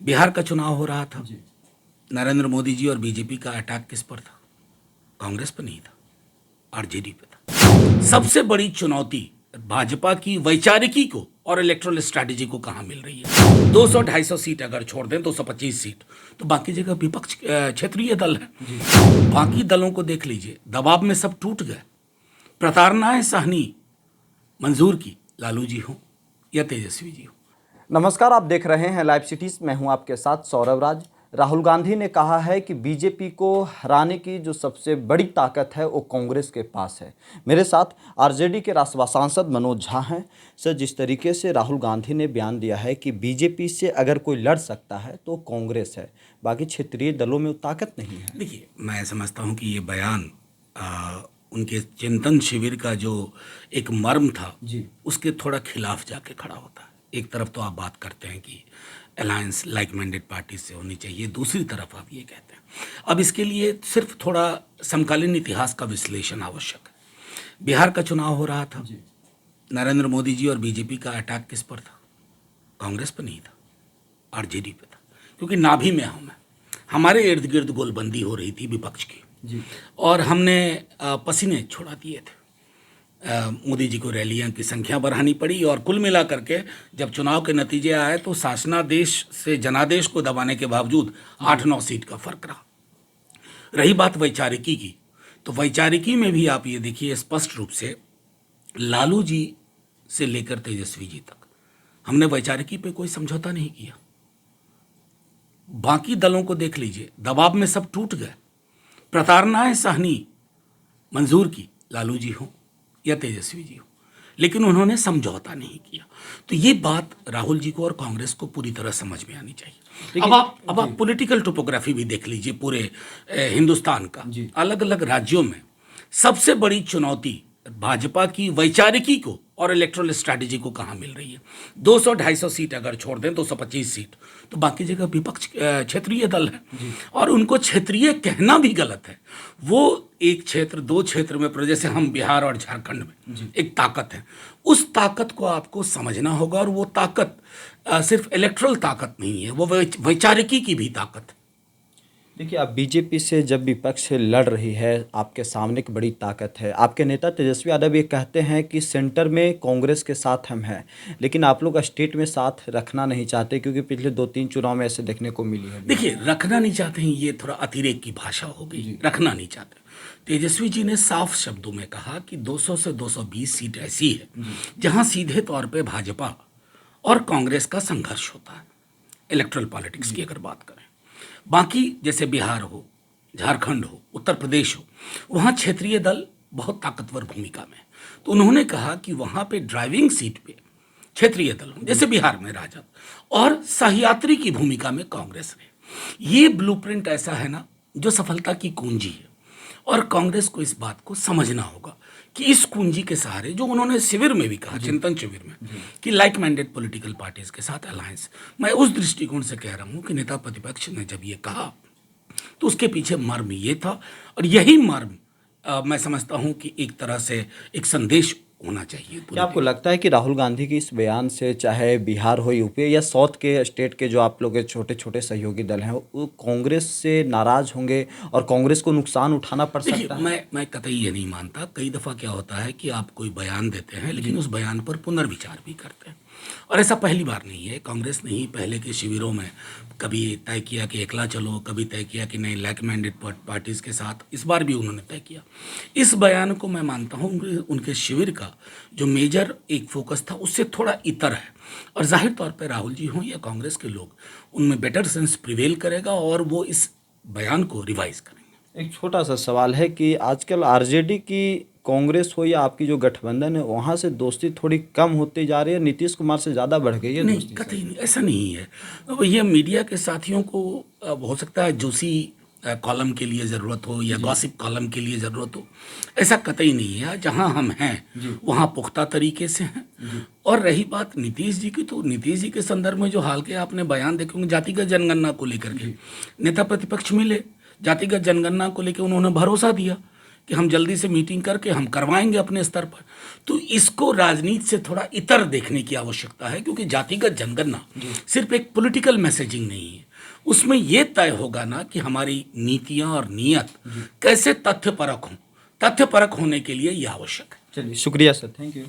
बिहार का चुनाव हो रहा था। नरेंद्र मोदी जी और बीजेपी का अटैक किस पर था? कांग्रेस पर नहीं था, आरजेडी पे था। सबसे बड़ी चुनौती भाजपा की वैचारिकी को और इलेक्टोरल स्ट्रैटेजी को कहां मिल रही है? 200-250 सीट अगर छोड़ दें, 225 सीट, तो बाकी जगह विपक्ष क्षेत्रीय दल है। बाकी दलों को देख लीजिए, दबाव में सब टूट गए। प्रताड़नाएं सहनी मंजूर की, लालू जी हो या तेजस्वी जी हो। नमस्कार, आप देख रहे हैं लाइव सिटीज। मैं हूं आपके साथ सौरभ राज। राहुल गांधी ने कहा है कि बीजेपी को हराने की जो सबसे बड़ी ताकत है वो कांग्रेस के पास है। मेरे साथ आरजेडी के राज्यसभा सांसद मनोज झा हैं। सर, जिस तरीके से राहुल गांधी ने बयान दिया है कि बीजेपी से अगर कोई लड़ सकता है तो कांग्रेस है, बाकी क्षेत्रीय दलों में वो ताकत नहीं है। देखिए, मैं समझता हूं कि ये बयान उनके चिंतन शिविर का जो एक मर्म था उसके थोड़ा खिलाफ जाके खड़ा होता है। एक तरफ तो आप बात करते हैं कि अलायंस लाइक माइंडेड पार्टी से होनी चाहिए, दूसरी तरफ आप ये कहते हैं। अब इसके लिए सिर्फ थोड़ा समकालीन इतिहास का विश्लेषण आवश्यक है। बिहार का चुनाव हो रहा था। नरेंद्र मोदी जी और बीजेपी का अटैक किस पर था? कांग्रेस पर नहीं था, आरजेडी पे था। क्योंकि नाभि में हम हैं, हमारे इर्द गिर्द गोलबंदी हो रही थी विपक्ष की और हमने पसीने छुड़ा दिए थे। मोदी जी को रैलियां की संख्या बढ़ानी पड़ी और कुल मिला करके जब चुनाव के नतीजे आए तो शासनादेश से जनादेश को दबाने के बावजूद 8-9 सीट का फर्क रहा। रही बात वैचारिकी की, तो वैचारिकी में भी आप ये देखिए स्पष्ट रूप से लालू जी से लेकर तेजस्वी जी तक हमने वैचारिकी पे कोई समझौता नहीं किया। बाकी दलों को देख लीजिए, दबाव में सब टूट गए। प्रताड़नाएं सहनी मंजूर की, लालू जी हो या तेजस्वी जी हो, लेकिन उन्होंने समझौता नहीं किया। तो ये बात राहुल जी को और कांग्रेस को पूरी तरह समझ में आनी चाहिए। अब आप पॉलिटिकल टोपोग्राफी भी देख लीजिए पूरे हिंदुस्तान का। अलग अलग राज्यों में सबसे बड़ी चुनौती भाजपा की वैचारिकी को और इलेक्टोरल स्ट्रैटेजी को कहां मिल रही है? 200-250 सीट अगर छोड़ दें, 225 सीट, तो बाकी जगह विपक्ष क्षेत्रीय दल है और उनको क्षेत्रीय कहना भी गलत है। वो एक क्षेत्र, दो क्षेत्र में, जैसे हम बिहार और झारखंड में एक ताकत है, उस ताकत को आपको समझना होगा। और वो ताकत सिर्फ इलेक्टोरल ताकत नहीं है, वो वैचारिकी की भी ताकत है। देखिए, आप बीजेपी से जब विपक्ष से लड़ रही है, आपके सामने एक बड़ी ताकत है। आपके नेता तेजस्वी यादव ये कहते हैं कि सेंटर में कांग्रेस के साथ हम हैं, लेकिन आप लोग स्टेट में साथ रखना नहीं चाहते क्योंकि पिछले 2-3 चुनाव में ऐसे देखने को मिली है। देखिए, रखना नहीं चाहते हैं, ये थोड़ा अतिरेक की भाषा हो गई। रखना नहीं चाहते। तेजस्वी जी ने साफ शब्दों में कहा कि 200 से 220 सीट ऐसी है जहां सीधे तौर पे भाजपा और कांग्रेस का संघर्ष होता है, इलेक्ट्रल पॉलिटिक्स की अगर बात करें। बाकी जैसे बिहार हो, झारखंड हो, उत्तर प्रदेश हो, वहाँ क्षेत्रीय दल बहुत ताकतवर भूमिका में। तो उन्होंने कहा कि वहाँ पे ड्राइविंग सीट पे क्षेत्रीय दल हो, जैसे बिहार में राजद, और सहयात्री की भूमिका में कांग्रेस रहे। ये ब्लूप्रिंट ऐसा है ना जो सफलता की कुंजी है, और कांग्रेस को इस बात को समझना होगा कि इस कुंजी के सहारे, जो उन्होंने शिविर में भी कहा, चिंतन शिविर में, कि लाइक माइंडेड पॉलिटिकल पार्टीज के साथ अलायंस, मैं उस दृष्टिकोण से कह रहा हूं कि नेता प्रतिपक्ष ने जब ये कहा तो उसके पीछे मर्म ये था, और यही मर्म मैं समझता हूं कि एक तरह से एक संदेश होना चाहिए। क्या आपको लगता है कि राहुल गांधी की इस बयान से, चाहे बिहार हो, यूपी या साउथ के स्टेट के जो आप लोग के छोटे छोटे सहयोगी दल हैं, वो कांग्रेस से नाराज होंगे और कांग्रेस को नुकसान उठाना पड़ सकता है? मैं कतई ये नहीं मानता। कई दफ़ा क्या होता है कि आप कोई बयान देते हैं लेकिन उस बयान पर पुनर्विचार भी करते हैं, और ऐसा पहली बार नहीं है। कांग्रेस ने ही पहले के शिविरों में कभी तय किया कि एकला चलो, कभी तय किया कि नहीं लाइक माइंडेड पार्टीज़ के साथ, इस बार भी उन्होंने तय किया। इस बयान को मैं मानता हूँ उनके शिविर का जो मेजर एक फोकस था उससे थोड़ा इतर है, और जाहिर तौर पर राहुल जी हों या कांग्रेस के लोग, उनमें बेटर सेंस प्रिवेल करेगा और वो इस बयान को रिवाइज करेंगे। एक छोटा सा सवाल है कि आजकल आरजेडी की, कांग्रेस हो या आपकी जो गठबंधन है, वहाँ से दोस्ती थोड़ी कम होती जा रही है, नीतीश कुमार से ज़्यादा बढ़ गई है? नहीं, कतई नहीं, ऐसा नहीं है। अब ये मीडिया के साथियों को हो सकता है जूसी कॉलम के लिए ज़रूरत हो या गॉसिप कॉलम के लिए ज़रूरत हो, ऐसा कतई नहीं है। जहाँ हम हैं वहाँ पुख्ता तरीके से हैं। और रही बात नीतीश जी की, तो नीतीश जी के संदर्भ में जो हाल के आपने बयान देखे होंगे जातिगत जनगणना को लेकर के, नेता प्रतिपक्ष मिले, जातिगत जनगणना को लेकर उन्होंने भरोसा दिया कि हम जल्दी से मीटिंग करके हम करवाएंगे अपने स्तर पर। तो इसको राजनीति से थोड़ा इतर देखने की आवश्यकता है, क्योंकि जातिगत जनगणना सिर्फ एक पॉलिटिकल मैसेजिंग नहीं है, उसमें यह तय होगा ना कि हमारी नीतियां और नीयत कैसे तथ्यपरक हों। तथ्यपरक होने के लिए यह आवश्यक है। चलिए, शुक्रिया सर, थैंक यू।